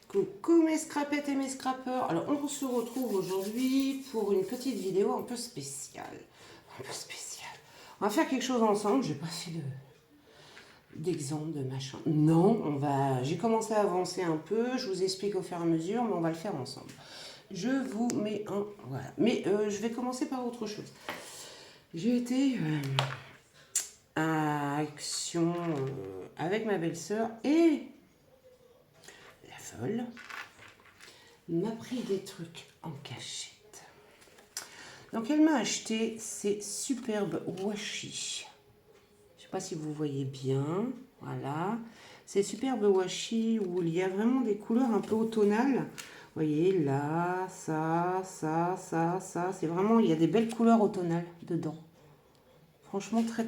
Coucou mes scrapettes et mes scrappeurs. Alors on se retrouve aujourd'hui pour une petite vidéo un peu spéciale. On va faire quelque chose ensemble. J'ai pas fait d'exemple de machin. Non, j'ai commencé à avancer un peu. Je vous explique au fur et à mesure, mais on va le faire ensemble. Je vous mets un... Voilà. Mais je vais commencer par autre chose. J'ai été à Action avec ma belle-sœur et la folle m'a pris des trucs en cachette. Donc elle m'a acheté ces superbes washi. Je ne sais pas si vous voyez bien. Voilà. Ces superbes washi où il y a vraiment des couleurs un peu automnales. Vous voyez là, ça. C'est vraiment, il y a des belles couleurs automnales dedans. Franchement très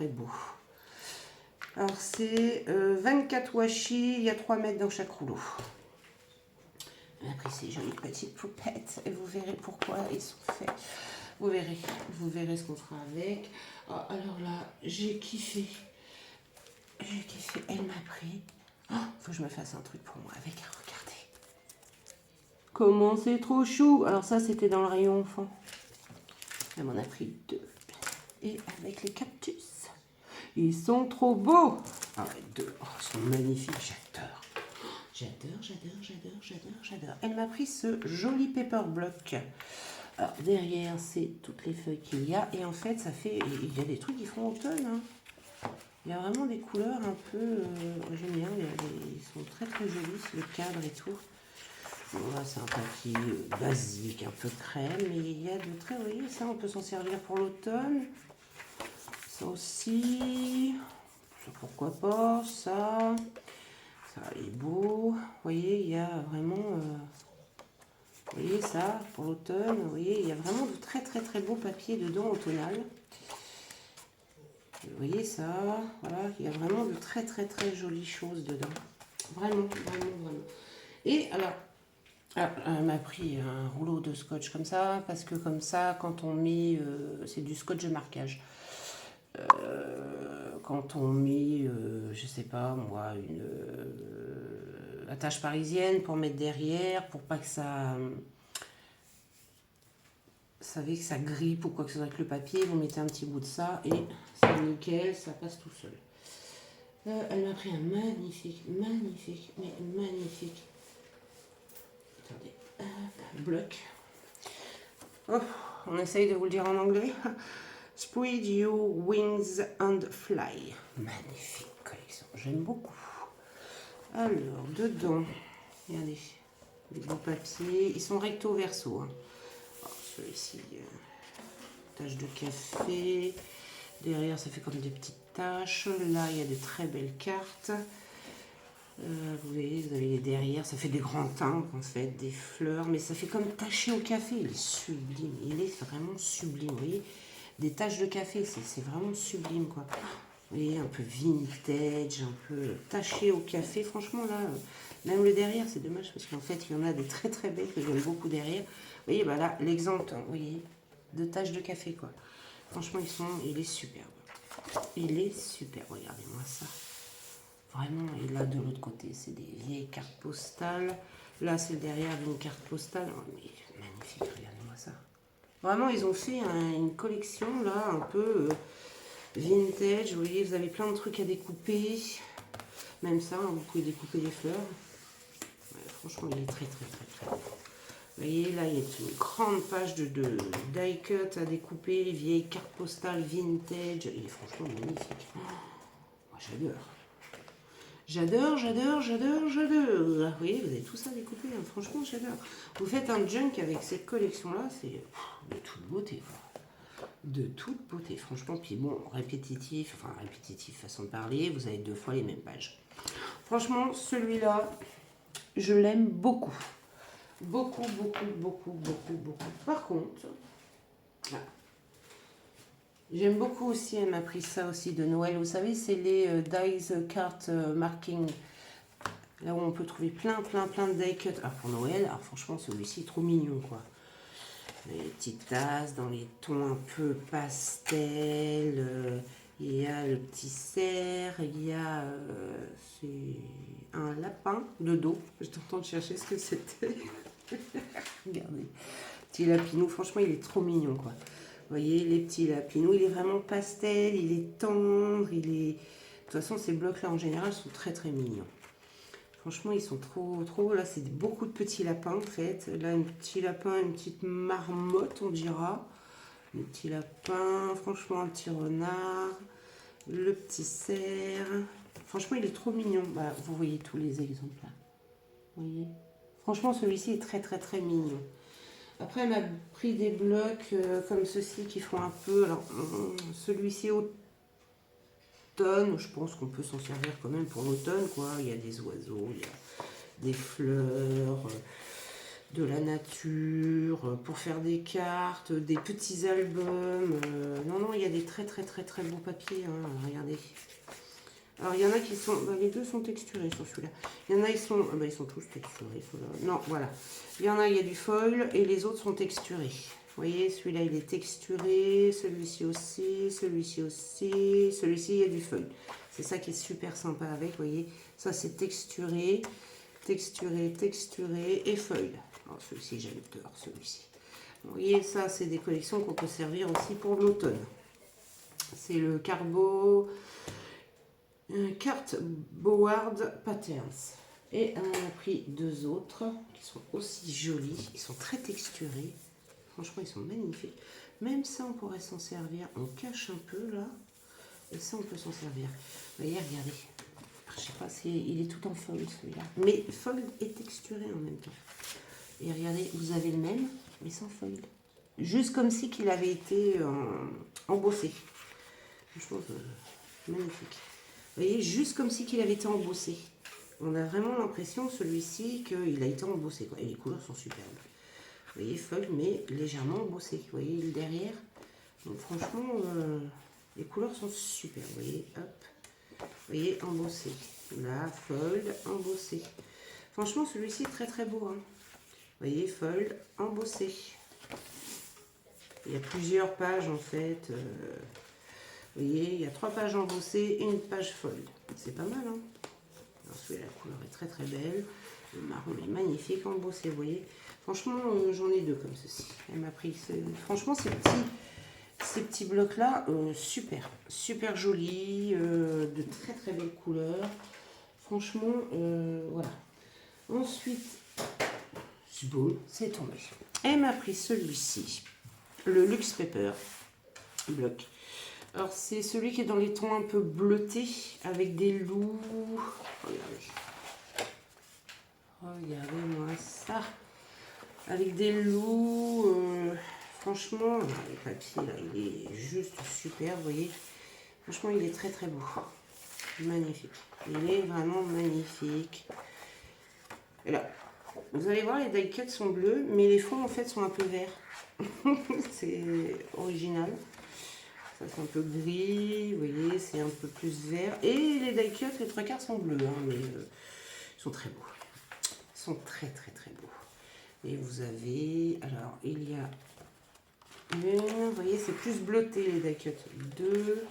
beau. Alors c'est 24 washi, il y a 3 mètres dans chaque rouleau. On a pris ces jolies petites poupettes et vous verrez pourquoi ils sont faits. Vous verrez ce qu'on fera avec. Oh, alors là, j'ai kiffé. Elle m'a pris. Oh, faut que je me fasse un truc pour moi avec. Regardez. Comment c'est trop chou. Alors ça, c'était dans le rayon enfant. Elle m'en a pris 2. Et avec les cactus. Ils sont trop beaux. Ah ouais, 2. Oh, ils sont magnifiques. J'adore. Elle m'a pris ce joli paper block. Alors derrière, c'est toutes les feuilles qu'il y a. Et en fait, ça fait... Il y a des trucs qui font automne. Hein. Il y a vraiment des couleurs un peu... J'aime bien. Ils sont très jolis. Le cadre et tout. Voilà, c'est un papier basique, un peu crème. Mais il y a de très... Vous voyez, ça, on peut s'en servir pour l'automne. Ça aussi. Ça, pourquoi pas. Ça... Ça est beau. Vous voyez, il y a vraiment... vous voyez ça, pour l'automne. Vous voyez, il y a vraiment de très beaux papiers dedans, automnal. Vous voyez ça. Voilà, il y a vraiment de très jolies choses dedans. Vraiment. Et alors, elle m'a pris un rouleau de scotch comme ça, parce que comme ça, quand on met... c'est du scotch de marquage. Quand on met, je sais pas moi, la tache parisienne pour mettre derrière, pour pas que ça... Vous savez que ça grippe ou quoi que ce soit avec le papier, vous mettez un petit bout de ça et c'est nickel, ça passe tout seul. Elle m'a pris un magnifique. Attendez, bloc. Oh, on essaye de vous le dire en anglais. Spread your wings and fly. Magnifique collection, j'aime beaucoup. Alors, dedans, regardez, les beaux papiers. Ils sont recto verso. Hein. Celui-ci, tache de café. Derrière, ça fait comme des petites taches. Là, il y a de très belles cartes. Vous voyez, vous avez les derrière. Ça fait des grands timbres, en fait, des fleurs. Mais ça fait comme taché au café. Il est sublime. Il est vraiment sublime. Vous voyez, des taches de café. C'est vraiment sublime, quoi. Vous voyez, un peu vintage, un peu taché au café. Franchement, là, même le derrière, c'est dommage parce qu'en fait, il y en a des très belles que j'aime beaucoup derrière. Vous voyez, bah là, l'exemple, vous voyez, de taches de café, quoi. Franchement, il est superbe. Regardez-moi ça. Vraiment, et là, de l'autre côté, c'est des vieilles cartes postales. Là, c'est derrière d'une carte postale. Oh, mais magnifique, regardez-moi ça. Vraiment, ils ont fait une collection, là, un peu... vintage, vous voyez, vous avez plein de trucs à découper. Même ça, hein, vous pouvez découper les fleurs. Ouais, franchement, il est très beau. Vous voyez, là, il y a une grande page de die cut à découper, vieilles cartes postales vintage. Il est franchement magnifique. Moi, j'adore. Vous voyez, vous avez tout ça à découper. Hein. Franchement, j'adore. Vous faites un junk avec cette collection-là, c'est de toute beauté, quoi. De toute beauté, franchement. Puis bon, répétitif, façon de parler, vous avez 2 fois les mêmes pages. Franchement, celui-là, je l'aime beaucoup. Beaucoup. Par contre, là, j'aime beaucoup aussi, elle m'a pris ça aussi de Noël. Vous savez, c'est les dies card marking. Là où on peut trouver plein de die cut. Alors pour Noël, alors franchement, celui-ci est trop mignon, quoi. Les petites tasses dans les tons un peu pastel. Il y a le petit cerf, il y a c'est un lapin de dos. J'étais en train de chercher ce que c'était. Regardez. Petit lapinou, franchement, il est trop mignon, quoi. Vous voyez, les petits lapinous, il est vraiment pastel, il est tendre, il est... De toute façon, ces blocs-là, en général, sont très, très mignons. Franchement, ils sont trop... Là, c'est beaucoup de petits lapins, en fait. Là, un petit lapin, une petite marmotte, on dira. Le petit lapin, franchement, un petit renard. Le petit cerf. Franchement, il est trop mignon. Bah, vous voyez tous les exemples, là. Vous voyez. Franchement, celui-ci est très, très, très mignon. Après, elle m'a pris des blocs comme ceux-ci qui font un peu... Alors, celui-ci automne, je pense qu'on peut s'en servir quand même pour l'automne, quoi. Il y a des oiseaux, il y a des fleurs, de la nature, pour faire des cartes, des petits albums. Non, non, il y a des très, très, très, très beaux papiers, hein, regardez. Alors, il y en a qui sont... Bah, les deux sont texturés sur celui-là. Il y en a, ils sont... Bah, ils sont tous texturés. Non, voilà. Il y en a, il y a du foil et les autres sont texturés. Vous voyez, celui-là, il est texturé. Celui-ci aussi. Celui-ci aussi. Celui-ci, il y a du foil. C'est ça qui est super sympa avec, vous voyez. Ça, c'est texturé. Texturé, texturé et foil. Alors, celui-ci, j'adore celui-ci. Vous voyez, ça, c'est des collections qu'on peut servir aussi pour l'automne. C'est le Carbo... Carte Board Patterns. Et on a pris deux autres qui sont aussi jolis. Ils sont très texturés. Franchement, ils sont magnifiques. Même ça, on pourrait s'en servir. On cache un peu là. Et ça, on peut s'en servir. Vous voyez, regardez. Je sais pas, il est tout en fold celui-là. Mais fold et texturé en même temps. Et regardez, vous avez le même, mais sans fold. Juste comme si qu'il avait été embossé. Franchement, magnifique. Vous voyez, juste comme si qu'il avait été embossé. On a vraiment l'impression, celui-ci, qu'il a été embossé, quoi. Et les couleurs sont superbes. Vous voyez, feuille, mais légèrement embossé. Vous voyez le derrière. Donc franchement, les couleurs sont super. Vous voyez, hop. Vous voyez, embossé. Là, fold, embossé. Franchement, celui-ci est très très beau. Hein. Vous voyez, fold, embossé. Il y a plusieurs pages en fait. Vous voyez, il y a 3 pages embossées et une page fold. C'est pas mal, hein. Alors, celui-là, la couleur est très très belle. Le marron est magnifique, embossé, vous voyez. Franchement, j'en ai deux comme ceci. Elle m'a pris... Franchement, ces petits blocs-là, super. Super jolis, de très très belles couleurs. Franchement, voilà. Ensuite, c'est tombé. Elle m'a pris celui-ci. Le Luxe Paper bloc. Alors, c'est celui qui est dans les tons un peu bleutés, avec des loups. Regardez. Regardez-moi ça. Avec des loups. Franchement, le papier, là, il est juste super, vous voyez. Franchement, il est très, très beau. Magnifique. Il est vraiment magnifique. Et là, vous allez voir, les die cuts sont bleus, mais les fonds, en fait, sont un peu verts. C'est original. Ça c'est un peu gris, vous voyez, c'est un peu plus vert. Et les die cuts, les 3/4 sont bleus, hein, mais ils sont très beaux. Ils sont très très très beaux. Et vous avez, alors il y a une, vous voyez, c'est plus bleuté les die cuts. 2,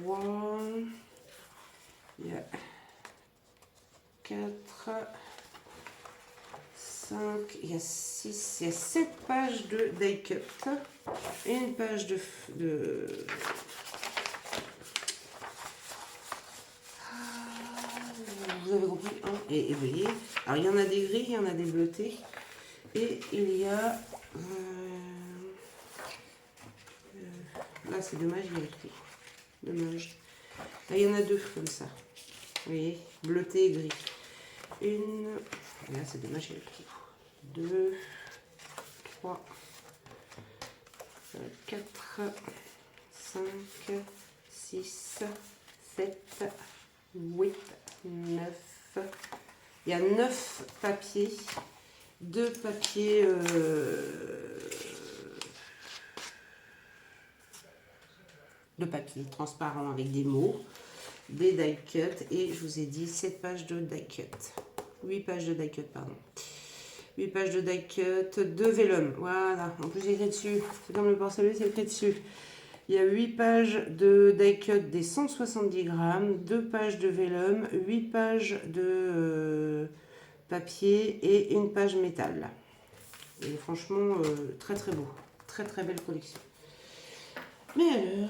3, il y a 4, 5, il y a 6, il y a 7 pages de die cut et une page de vous avez compris, hein, et vous voyez, alors il y en a des gris, il y en a des bleutés, et il y a là c'est dommage, il y a écrit, dommage, là il y en a deux comme ça, vous voyez, bleuté et gris, une, là c'est dommage, il y a écrit 2, 3, 4, 5, 6, 7, 8, 9. Il y a 9 papiers. 2 papiers de papier transparent avec des mots, des die cuts et je vous ai dit 7 pages de die cut. 8 pages de die cut, pardon. 8 pages de die cut, 2 vellum. Voilà, en plus, c'est écrit dessus. C'est comme le porcelain, c'est écrit dessus. Il y a 8 pages de die cut des 170 grammes, 2 pages de vellum, 8 pages de papier et une page métal. Et franchement, très très beau. Très très belle collection. Mais alors,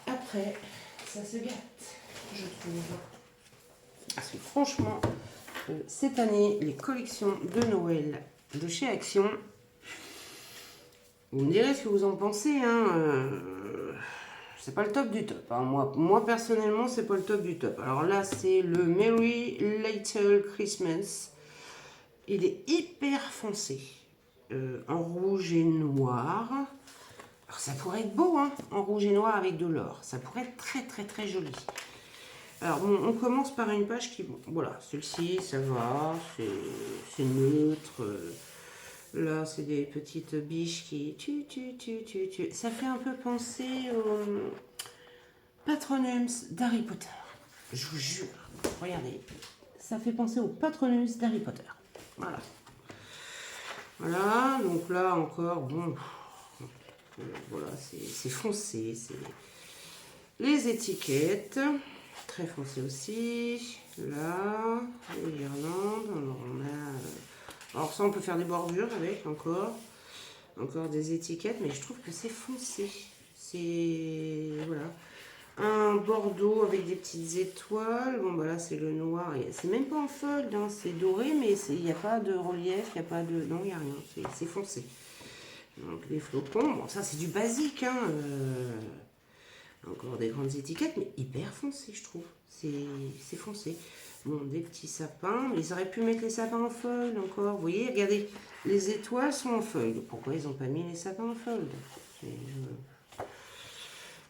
après, ça se gâte, je trouve. Parce que franchement, cette année, les collections de Noël de chez Action, vous me direz ce que vous en pensez, hein. C'est pas le top du top. Hein. Moi, personnellement, c'est pas le top du top. Alors là, c'est le Merry Little Christmas. Il est hyper foncé. En rouge et noir. Alors ça pourrait être beau, hein, en rouge et noir avec de l'or. Ça pourrait être très très très joli. Alors bon, on commence par une page qui... Bon, voilà, celle-ci, ça va. C'est neutre. Là, c'est des petites biches qui... Ça fait un peu penser au Patronums d'Harry Potter. Je vous jure. Regardez. Ça fait penser au Patronums d'Harry Potter. Voilà. Voilà, donc là encore, bon, voilà, c'est foncé. C'est les étiquettes, très foncé aussi. Là, les guirlandes, alors on a... Alors ça, on peut faire des bordures avec, encore des étiquettes, mais je trouve que c'est foncé. C'est, voilà, un bordeaux avec des petites étoiles. Bon, bah là, c'est le noir. C'est même pas en feuille, hein, c'est doré, mais il n'y a pas de relief, il n'y a pas de... Non, il n'y a rien, c'est foncé. Donc, les flocons, bon, ça, c'est du basique, hein. Encore des grandes étiquettes, mais hyper foncé, je trouve. C'est foncé. Bon, des petits sapins. Mais ils auraient pu mettre les sapins en feuille encore. Vous voyez, regardez, les étoiles sont en feuille. Pourquoi ils n'ont pas mis les sapins en feuille?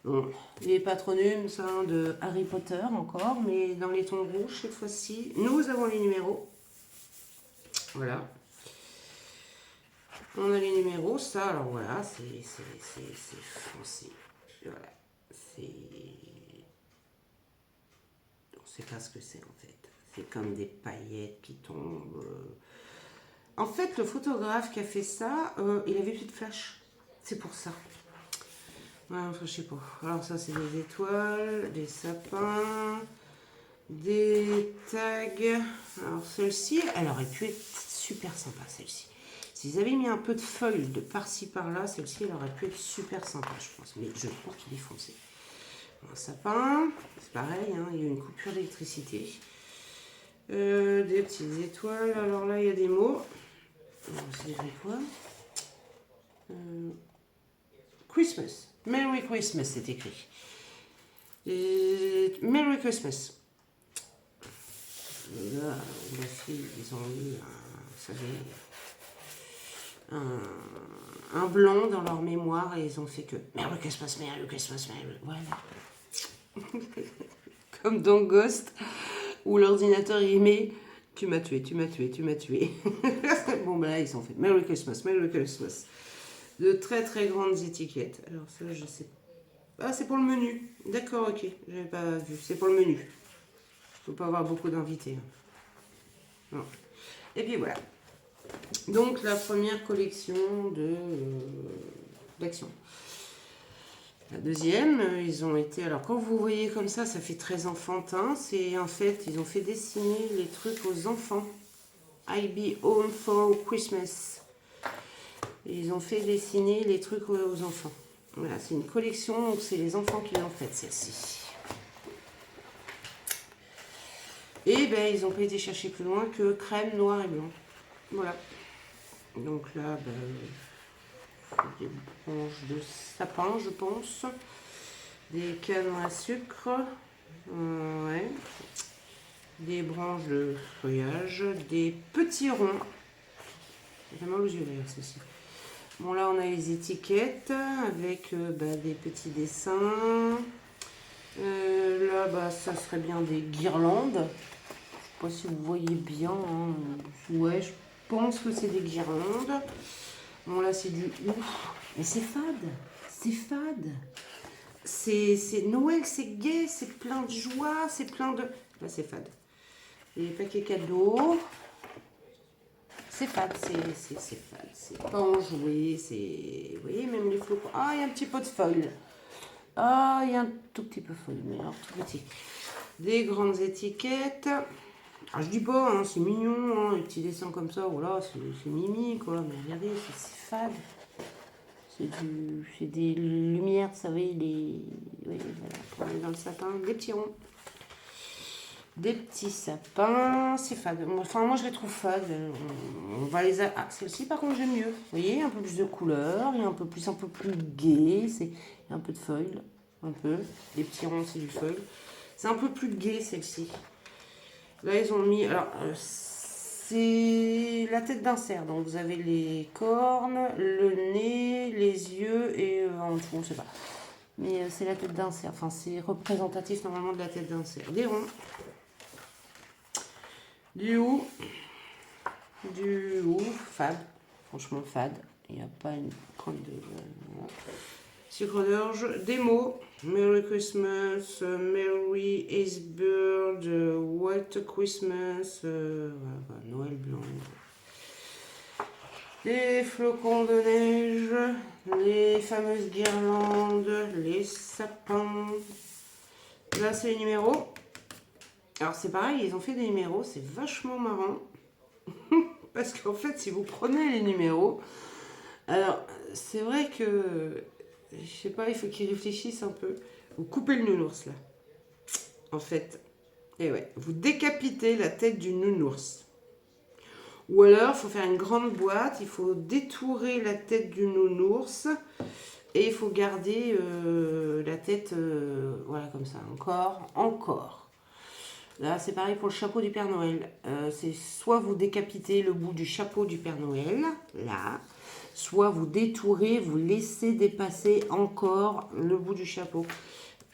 Bon, les patronums hein, de Harry Potter encore, mais dans les tons rouges cette fois-ci. Nous avons les numéros. Voilà. On a les numéros, ça, alors voilà, c'est foncé. Voilà, c'est... On ne sait pas ce que c'est en fait. C'est comme des paillettes qui tombent. En fait, le photographe qui a fait ça, il avait plus de flash. C'est pour ça. Ouais, enfin, je sais pas. Alors ça, c'est des étoiles, des sapins, des tags. Alors celle-ci, elle aurait pu être super sympa, celle-ci. S'ils avaient mis un peu de feuilles de par-ci par-là, celle-ci, elle aurait pu être super sympa, je pense. Mais je trouve qu'il est foncé. Un sapin, c'est pareil, hein, il y a une coupure d'électricité. Des petites étoiles. Alors là, il y a des mots. C'est écrit quoi? Christmas. Merry Christmas, c'est écrit. Et Merry Christmas. Là, la fille, ils ont eu un blanc dans leur mémoire et ils ont fait que Merry Christmas, Merry Christmas, Merry... Voilà. Comme dans Ghost, où l'ordinateur il met tu m'as tué, tu m'as tué, tu m'as tué. Bon, ben là, ils ont fait Merry Christmas, Merry Christmas. De très très grandes étiquettes. Alors ça, je sais pas. Ah, c'est pour le menu. D'accord, ok. J'avais pas vu. C'est pour le menu. Il faut pas avoir beaucoup d'invités. Non. Et puis voilà. Donc la première collection d'Action. La deuxième, ils ont été... Alors quand vous voyez comme ça fait très enfantin. C'est en fait, ils ont fait dessiner les trucs aux enfants. I'll be home for Christmas. Et ils ont fait dessiner les trucs aux enfants. Voilà, c'est une collection, donc c'est les enfants qui l'ont faite, celle-ci. Et ben, ils n'ont pas été chercher plus loin que crème, noir et blanc. Voilà. Donc là, ben, des branches de sapin, je pense. Des cannes à sucre. Ouais. Des branches de feuillage. Des petits ronds. Vraiment aux yeux verts, ceci. Bon, là, on a les étiquettes avec des petits dessins. Là, ça serait bien des guirlandes. Je ne sais pas si vous voyez bien. Hein. Ouais, je pense que c'est des guirlandes. Bon, là, c'est du ouf. Mais c'est fade. C'est fade. C'est Noël, c'est gai, c'est plein de joie, c'est plein de... Là, c'est fade. Les paquets cadeaux. C'est fade, c'est fade. C'est pas enjoué, c'est... Vous voyez, même les flocons. Ah, il y a un petit peu de foil. Ah, il y a un tout petit peu de foil, mais alors tout petit. Des grandes étiquettes. Ah, je dis pas, hein, c'est mignon, hein, les petits dessins comme ça, voilà, c'est mimi, quoi. Mais regardez, c'est fade. C'est des lumières, vous savez, oui, voilà, pour aller dans le sapin. Des petits ronds. Des petits sapins, c'est fade. Enfin, moi, je les trouve fades. On va les... Ah, celle-ci, par contre, j'aime mieux. Vous voyez, un peu plus de couleurs, il y a un peu plus gai. Il y a un peu de foil, un peu. Les petits ronds, c'est du foil. C'est un peu plus gai, celle-ci. Là, ils ont mis... Alors, c'est la tête d'un cerf. Donc, vous avez les cornes, le nez, les yeux et en dessous, on ne sait pas. Mais c'est la tête d'un cerf. Enfin, c'est représentatif, normalement, de la tête d'un cerf. Des ronds. Du haut, fade, franchement fade, il n'y a pas une grande voilà. Sucre d'orge, des mots, Merry Christmas, Merry Icebird, White Christmas, voilà, Noël blanc. Les flocons de neige, les fameuses guirlandes, les sapins. Là, c'est les numéros. Alors c'est pareil, ils ont fait des numéros, c'est vachement marrant. Parce qu'en fait, si vous prenez les numéros, alors c'est vrai que, je sais pas, il faut qu'ils réfléchissent un peu. Vous coupez le nounours là, en fait. Et ouais, vous décapitez la tête du nounours. Ou alors, il faut faire une grande boîte, il faut détourer la tête du nounours. Et il faut garder la tête, voilà, comme ça, encore. Là, c'est pareil pour le chapeau du Père Noël. C'est soit vous décapitez le bout du chapeau du Père Noël, là, soit vous détourez, vous laissez dépasser encore le bout du chapeau.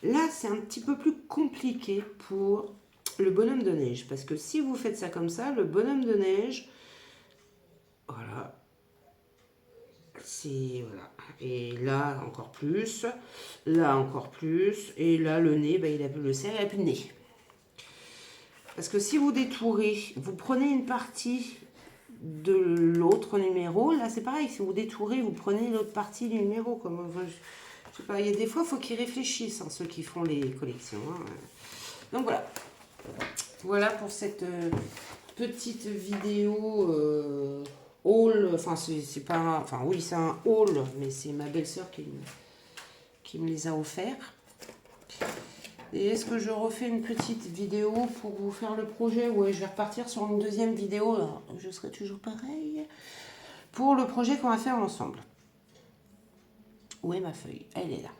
Là, c'est un petit peu plus compliqué pour le bonhomme de neige. Parce que si vous faites ça comme ça, le bonhomme de neige, voilà, c'est... Voilà. Et là, encore plus. Là, encore plus. Et là, le nez, il a plus le cerf, il n'a plus de nez. Parce que si vous détourez, vous prenez une partie de l'autre numéro, là c'est pareil, si vous détourez, vous prenez l'autre partie du numéro. Comme, je sais pas, il y a des fois, il faut qu'ils réfléchissent, hein, ceux qui font les collections. Hein. Donc voilà. Voilà pour cette petite vidéo haul. Enfin, c'est pas enfin oui, c'est un haul, mais c'est ma belle-sœur qui me les a offerts. Et est-ce que je refais une petite vidéo pour vous faire le projet? Ouais, je vais repartir sur une deuxième vidéo. Alors, je serai toujours pareil. Pour le projet qu'on va faire ensemble. Où est ma feuille? Elle est là.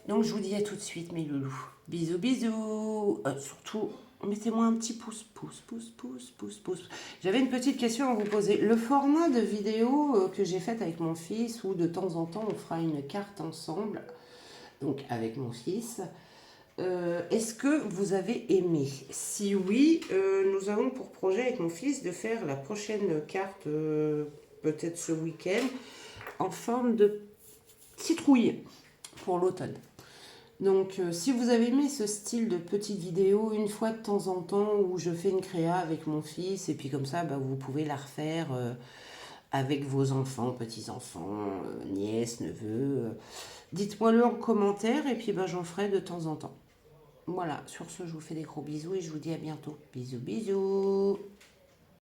Donc, je vous dis à tout de suite, mes loulous. Bisous, bisous. Surtout, mettez-moi un petit pouce. Pouce. J'avais une petite question à vous poser. Le format de vidéo que j'ai fait avec mon fils, où de temps en temps, on fera une carte ensemble. Donc, avec mon fils... est-ce que vous avez aimé? Si oui, nous avons pour projet avec mon fils de faire la prochaine carte, peut-être ce week-end, en forme de citrouille pour l'automne. Donc, si vous avez aimé ce style de petite vidéo, une fois de temps en temps, où je fais une créa avec mon fils, et puis comme ça, vous pouvez la refaire avec vos enfants, petits-enfants, nièces, neveux. Dites-moi-le en commentaire, et puis j'en ferai de temps en temps. Voilà, sur ce, je vous fais des gros bisous et je vous dis à bientôt. Bisous, bisous.